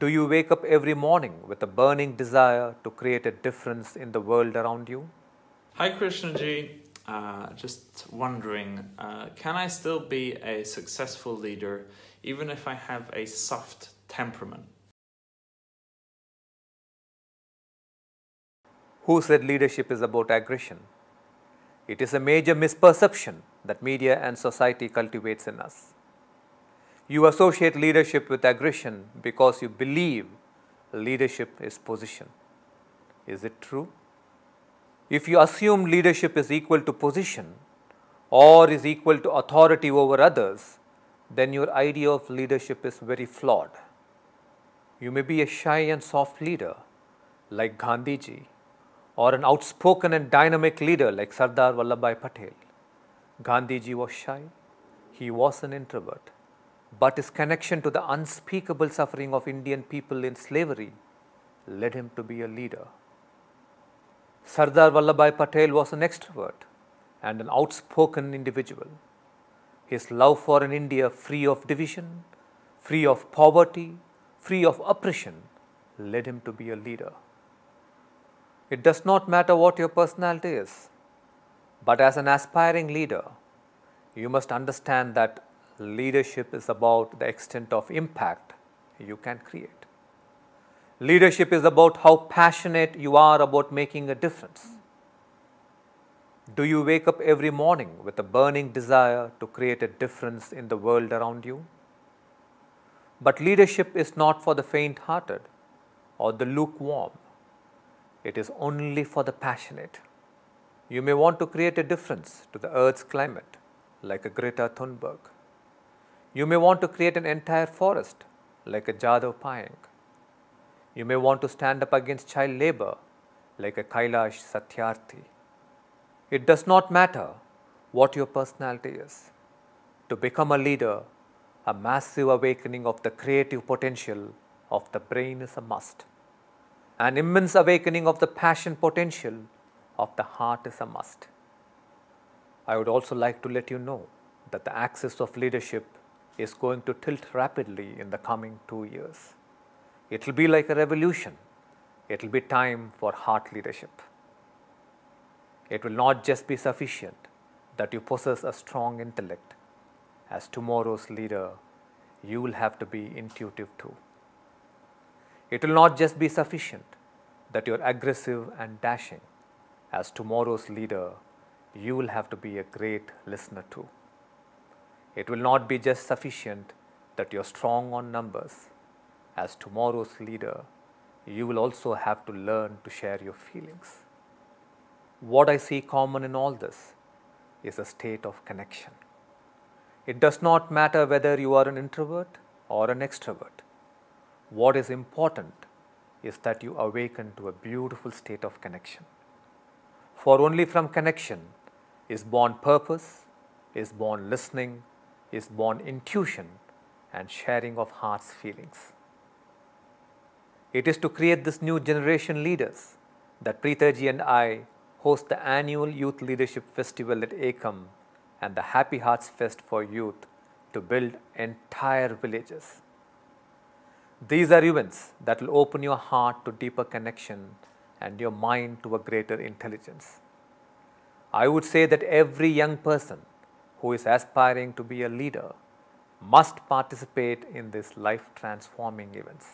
Do you wake up every morning with a burning desire to create a difference in the world around you? Hi Krishnaji, just wondering, can I still be a successful leader even if I have a soft temperament? Who said leadership is about aggression? It is a major misperception that media and society cultivates in us. You associate leadership with aggression because you believe leadership is position. Is it true? If you assume leadership is equal to position or is equal to authority over others, then your idea of leadership is very flawed. You may be a shy and soft leader like Gandhiji, or an outspoken and dynamic leader like Sardar Vallabhbhai Patel. Gandhiji was shy, he was an introvert, but his connection to the unspeakable suffering of Indian people in slavery led him to be a leader. Sardar Vallabhbhai Patel was an extrovert and an outspoken individual. His love for an India free of division, free of poverty, free of oppression led him to be a leader. It does not matter what your personality is, but as an aspiring leader, you must understand that leadership is about the extent of impact you can create. Leadership is about how passionate you are about making a difference. Do you wake up every morning with a burning desire to create a difference in the world around you? But leadership is not for the faint-hearted or the lukewarm. It is only for the passionate. You may want to create a difference to the Earth's climate, like a Greta Thunberg. You may want to create an entire forest, like a Jadhav Payeng. You may want to stand up against child labor, like a Kailash Satyarthi. It does not matter what your personality is. To become a leader, a massive awakening of the creative potential of the brain is a must. An immense awakening of the passion potential of the heart is a must. I would also like to let you know that the axis of leadership is going to tilt rapidly in the coming 2 years. It will be like a revolution. It will be time for heart leadership. It will not just be sufficient that you possess a strong intellect. As tomorrow's leader, you will have to be intuitive too. It will not just be sufficient that you are aggressive and dashing. As tomorrow's leader, you will have to be a great listener too. It will not be just sufficient that you are strong on numbers. As tomorrow's leader, you will also have to learn to share your feelings. What I see common in all this is a state of connection. It does not matter whether you are an introvert or an extrovert. What is important is that you awaken to a beautiful state of connection. For only from connection is born purpose, is born listening, is born intuition and sharing of heart's feelings. It is to create this new generation leaders that Preethaji and I host the annual Youth Leadership Festival at Ekam and the Happy Hearts Fest for Youth to build entire villages. These are events that will open your heart to deeper connection and your mind to a greater intelligence. I would say that every young person who is aspiring to be a leader must participate in these life-transforming events.